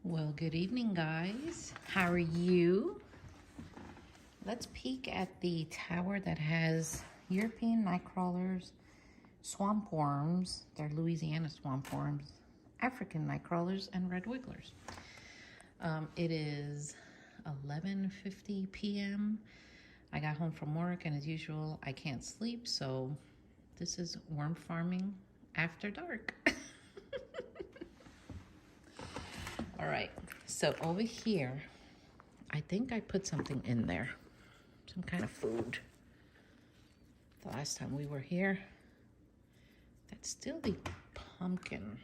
Well, good evening, guys. How are you? Let's peek at the tower that has European night crawlers, swamp worms, they're Louisiana swamp worms, African night crawlers, and red wigglers. It is 11:50 p.m. I got home from work, and as usual, I can't sleep, so this is worm farming after dark. All right, so over here, I think I put something in there, some kind of food. The last time we were here, that's still the pumpkin.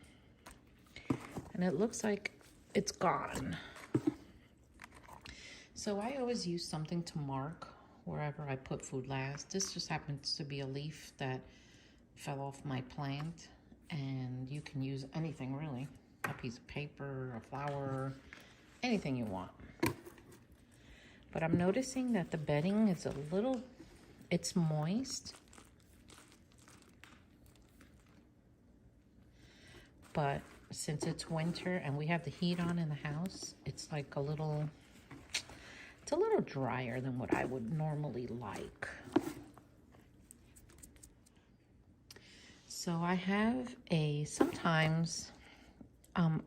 And it looks like it's gone. So I always use something to mark wherever I put food last. This just happens to be a leaf that fell off my plant, and you can use anything really. A piece of paper, a flower, anything you want. But I'm noticing that the bedding is it's moist. But since it's winter and we have the heat on in the house, it's a little drier than what I would normally like. So I have sometimes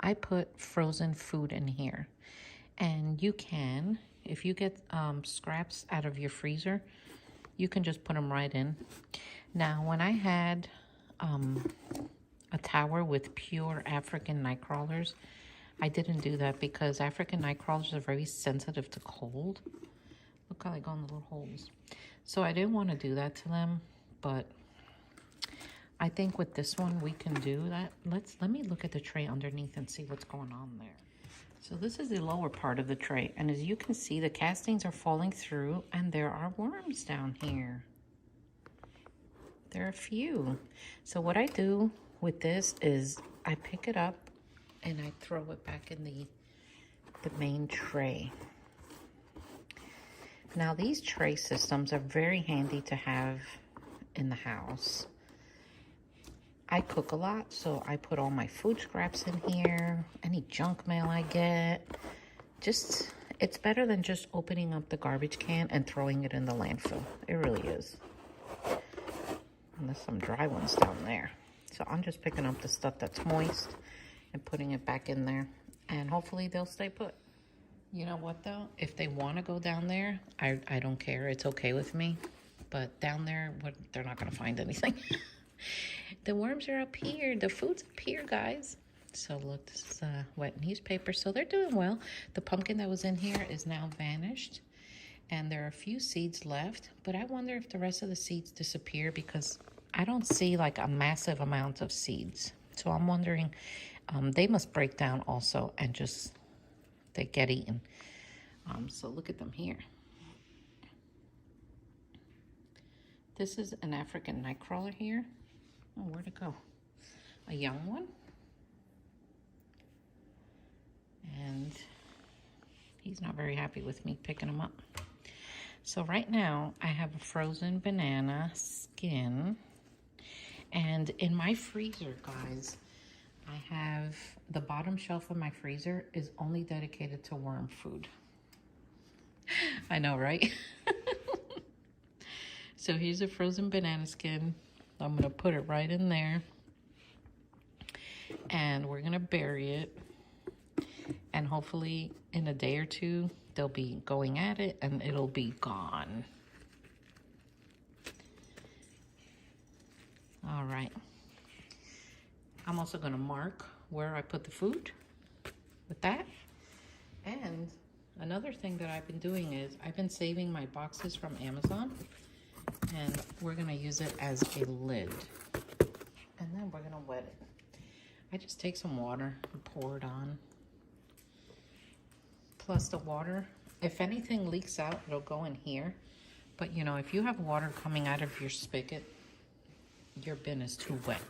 I put frozen food in here, and you can, if you get scraps out of your freezer, you can just put them right in. Now, when I had a tower with pure African night crawlers, I didn't do that because African night crawlers are very sensitive to cold. Look how they go in the little holes. So I didn't want to do that to them, but I think with this one we can do that. Let me look at the tray underneath and see what's going on there. So this is the lower part of the tray, and as you can see, the castings are falling through and there are worms down here. There are a few. So what I do with this is I pick it up and I throw it back in the main tray. Now these tray systems are very handy to have in the house. I cook a lot, so I put all my food scraps in here, any junk mail I get. It's better than just opening up the garbage can and throwing it in the landfill. It really is. And there's some dry ones down there. So I'm just picking up the stuff that's moist and putting it back in there, and hopefully they'll stay put. You know what though? If they want to go down there, I don't care. It's okay with me. But down there, they're not going to find anything. The worms are up here. The food's up here, guys. So look, this is wet newspaper. So they're doing well. The pumpkin that was in here is now vanished. And there are a few seeds left. But I wonder if the rest of the seeds disappear because I don't see like a massive amount of seeds. So I'm wondering, they must break down also and just, they get eaten. So look at them here. This is an African night crawler here. Oh, where'd it go? A young one. And he's not very happy with me picking him up. So right now I have a frozen banana skin. And in my freezer, guys, I have the bottom shelf of my freezer is only dedicated to worm food. I know, right? So here's a frozen banana skin. I'm gonna put it right in there, and we're gonna bury it, and hopefully in a day or two they'll be going at it and it'll be gone. All right, I'm also gonna mark where I put the food with that. And another thing that I've been doing is I've been saving my boxes from Amazon, and we're gonna use it as a lid, and then we're gonna wet it. I just take some water and pour it on. Plus the water, if anything leaks out, it'll go in here. But you know, if you have water coming out of your spigot, your bin is too wet.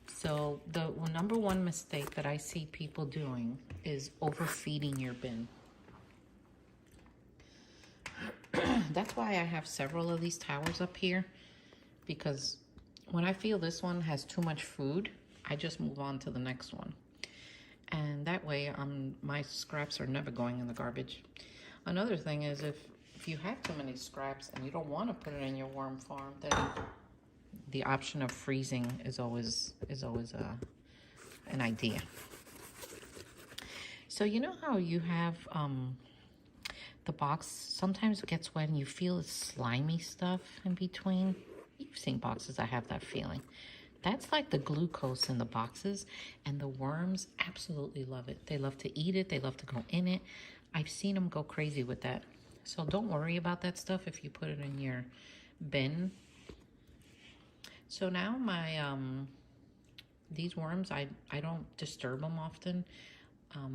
So the number one mistake that I see people doing is overfeeding your bin. That's why I have several of these towers up here, because when I feel this one has too much food, I just move on to the next one. And that way my scraps are never going in the garbage. Another thing is if you have too many scraps and you don't want to put it in your worm farm, then the option of freezing is always an idea. So you know how you have the box sometimes gets wet and you feel slimy stuff in between? You've seen boxes that have that feeling. That's like the glucose in the boxes, and the worms absolutely love it. They love to eat it. They love to go in it. I've seen them go crazy with that. So don't worry about that stuff if you put it in your bin. So now my these worms, I don't disturb them often.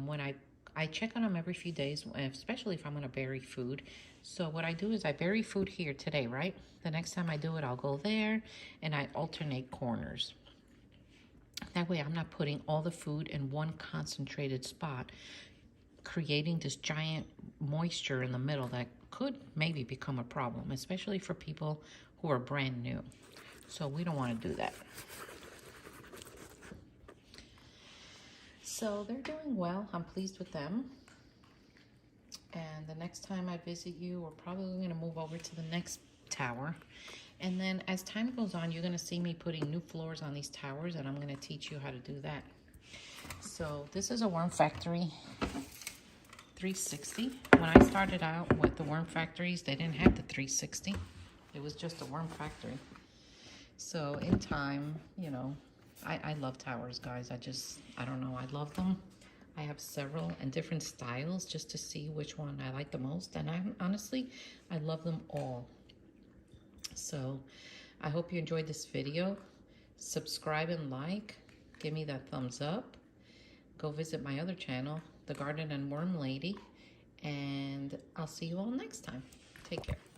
When I check on them every few days, especially if I'm going to bury food. So what I do is I bury food here today, right? The next time I do it, I'll go there, and I alternate corners. That way I'm not putting all the food in one concentrated spot, creating this giant moisture in the middle that could maybe become a problem, especially for people who are brand new. So we don't want to do that. So they're doing well. I'm pleased with them. And the next time I visit you, we're probably going to move over to the next tower. And then as time goes on, you're going to see me putting new floors on these towers, and I'm going to teach you how to do that. So this is a Worm Factory 360. When I started out with the Worm Factories, they didn't have the 360. It was just a Worm Factory. So in time, you know, I love towers, guys. I don't know, I love them. I have several and different styles just to see which one I like the most. And honestly, I love them all. So I hope you enjoyed this video. Subscribe and like. Give me that thumbs up. Go visit my other channel, The Garden and Worm Lady. And I'll see you all next time. Take care.